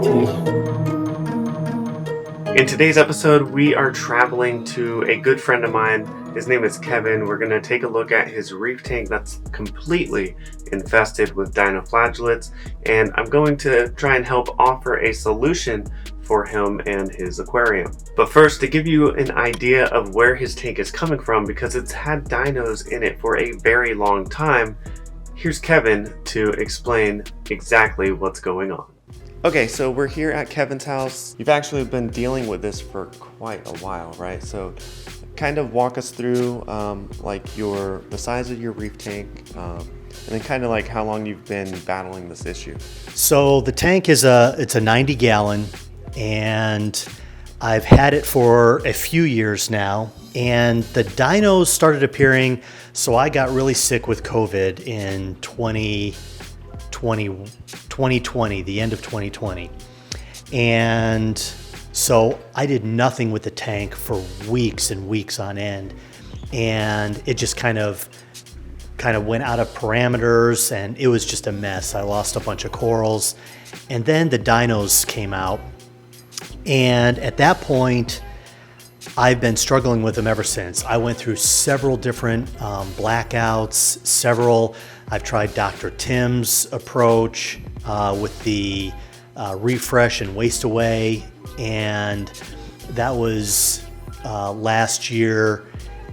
In today's episode, we are traveling to a good friend of mine. His name is Kevin. We're going to take a look at his reef tank that's completely infested with dinoflagellates, and I'm going to try and help offer a solution for him and his aquarium. But first, to give you an idea of where his tank is coming from, because it's had dinos in it for a very long time, here's Kevin to explain exactly what's going on. Okay, so we're here at Kevin's house. You've actually been dealing with this for quite a while, right? So kind of walk us through like the size of your reef tank, and then kind of like how long you've been battling this issue. So the tank is it's a 90 gallon, and I've had it for a few years now, and the dinos started appearing. So I got really sick with COVID in 2020, the end of 2020. And so I did nothing with the tank for weeks and weeks on end. And it just kind of went out of parameters, and it was just a mess. I lost a bunch of corals. And then the dinos came out. And at that point, I've been struggling with them ever since. I went through several different blackouts, I've tried Dr. Tim's approach with the refresh and waste away, and that was last year,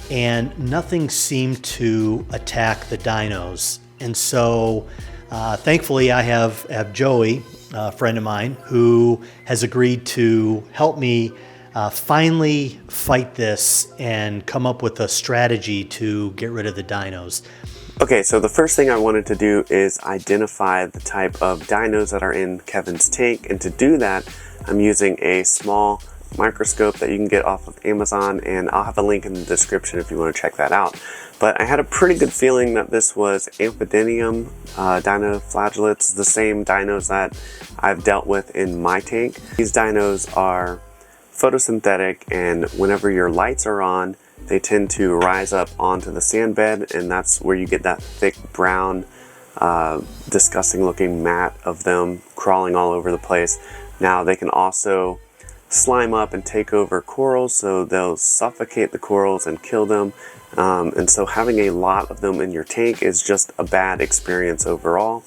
and nothing seemed to attack the dinos. And so thankfully I have Joey, a friend of mine, who has agreed to help me finally fight this and come up with a strategy to get rid of the dinos. Okay, so the first thing I wanted to do is identify the type of dinos that are in Kevin's tank, and to do that I'm using a small microscope that you can get off of Amazon, and I'll have a link in the description if you want to check that out. But I had a pretty good feeling that this was Amphibianium dinoflagellates, the same dinos that I've dealt with in my tank. These dinos are photosynthetic, and whenever your lights are on, they tend to rise up onto the sand bed, and that's where you get that thick brown, disgusting looking mat of them crawling all over the place. Now they can also slime up and take over corals, so they'll suffocate the corals and kill them. And so having a lot of them in your tank is just a bad experience overall.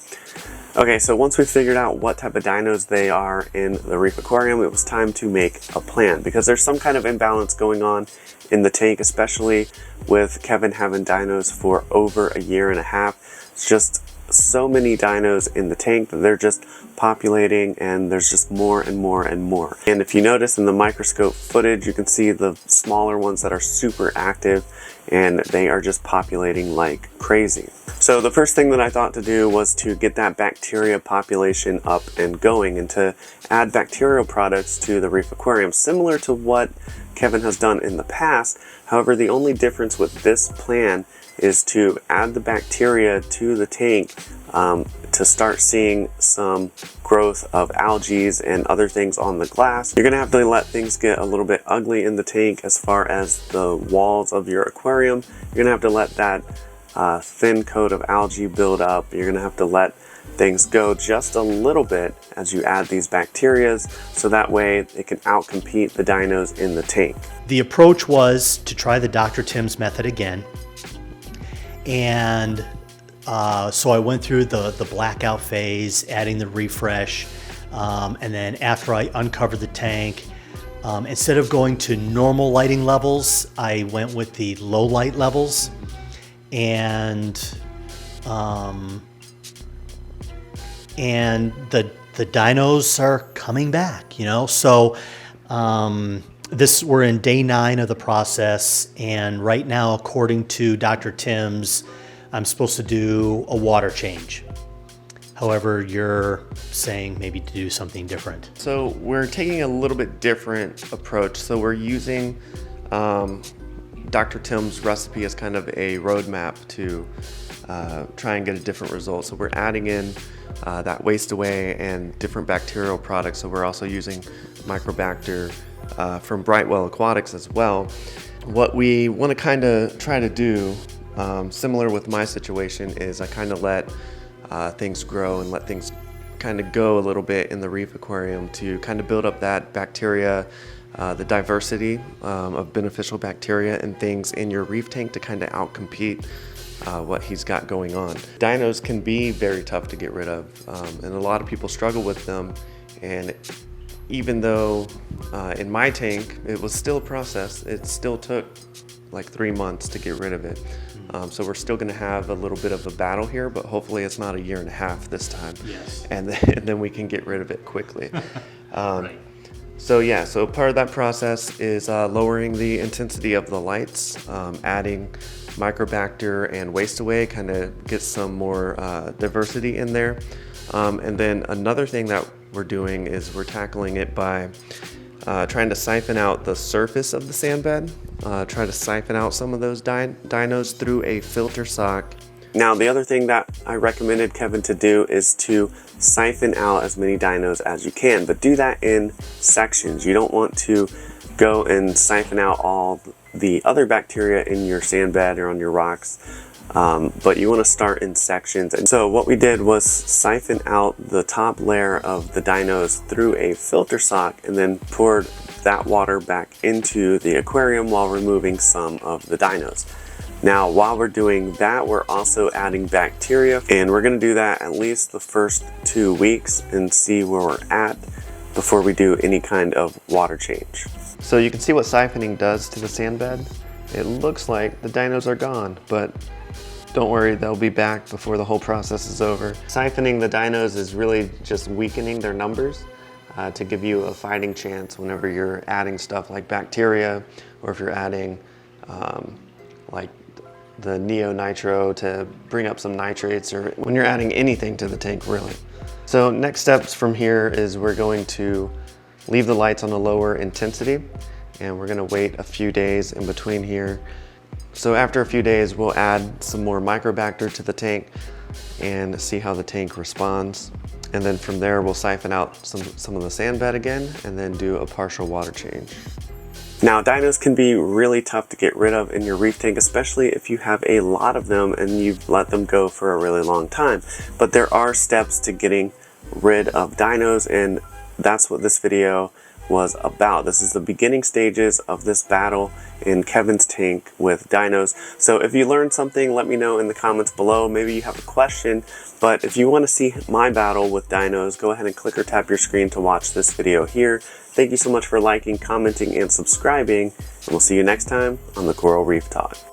Okay, so once we figured out what type of dinos they are in the Reef Aquarium, it was time to make a plan, because there's some kind of imbalance going on in the tank, especially with Kevin having dinos for over a year and a half. It's just so many dinos in the tank that they're just populating, and there's just more and more and more. And if you notice in the microscope footage, you can see the smaller ones that are super active, and they are just populating like crazy. So the first thing that I thought to do was to get that bacteria population up and going, and to add bacterial products to the Reef Aquarium, similar to what Kevin has done in the past. However, the only difference with this plan is to add the bacteria to the tank to start seeing some growth of algae and other things on the glass. You're gonna have to let things get a little bit ugly in the tank as far as the walls of your aquarium. You're gonna have to let that thin coat of algae build up. You're gonna have to let things go just a little bit as you add these bacterias, so that way it can outcompete the dinos in the tank. The approach was to try the Dr. Tim's method again. And so I went through the blackout phase, adding the refresh, and then after I uncovered the tank, instead of going to normal lighting levels, I went with the low light levels, and the dinos are coming back, you know. So we're in day 9 of the process, and right now, according to Dr. Tim's, I'm supposed to do a water change. However, you're saying maybe to do something different. So we're taking a little bit different approach. So we're using Dr. Tim's recipe as kind of a roadmap to try and get a different result. So we're adding in that waste away and different bacterial products. So we're also using Microbacter from Brightwell Aquatics as well. What we want to kind of try to do, similar with my situation, is I kind of let things grow and let things kind of go a little bit in the reef aquarium to kind of build up that bacteria, the diversity of beneficial bacteria and things in your reef tank to kind of outcompete what he's got going on. Dinos can be very tough to get rid of, and a lot of people struggle with them. And even though in my tank it was still a process, it still took like 3 months to get rid of it. So we're still going to have a little bit of a battle here, but hopefully it's not 1.5 years this time. Yes. And then we can get rid of it quickly. Right. So yeah, so part of that process is lowering the intensity of the lights, adding microbacter and waste away, kind of get some more diversity in there. And then another thing that we're doing is we're tackling it by trying to siphon out the surface of the sand bed, try to siphon out some of those dinos through a filter sock. Now, the other thing that I recommended Kevin to do is to siphon out as many dinos as you can, but do that in sections. You don't want to go and siphon out all the other bacteria in your sand bed or on your rocks, but you want to start in sections. And so what we did was siphon out the top layer of the dinos through a filter sock and then poured that water back into the aquarium while removing some of the dinos. Now, while we're doing that, we're also adding bacteria, and we're going to do that at least the first 2 weeks and see where we're at before we do any kind of water change. So you can see what siphoning does to the sand bed. It looks like the dinos are gone, but don't worry, they'll be back before the whole process is over. Siphoning the dinos is really just weakening their numbers to give you a fighting chance whenever you're adding stuff like bacteria, or if you're adding like the neo-nitro to bring up some nitrates, or when you're adding anything to the tank, really. So next steps from here is we're going to leave the lights on a lower intensity, and we're gonna wait a few days in between here. So after a few days, we'll add some more microbacter to the tank and see how the tank responds. And then from there, we'll siphon out some of the sand bed again, and then do a partial water change. Now, dinos can be really tough to get rid of in your reef tank, especially if you have a lot of them and you've let them go for a really long time. But there are steps to getting rid of dinos, and that's what this video was about. This is the beginning stages of this battle in Kevin's tank with dinos. So if you learned something, let me know in the comments below. Maybe you have a question, but if you want to see my battle with dinos, go ahead and click or tap your screen to watch this video here. Thank you so much for liking, commenting, and subscribing, and we'll see you next time on the Coral Reef Talk.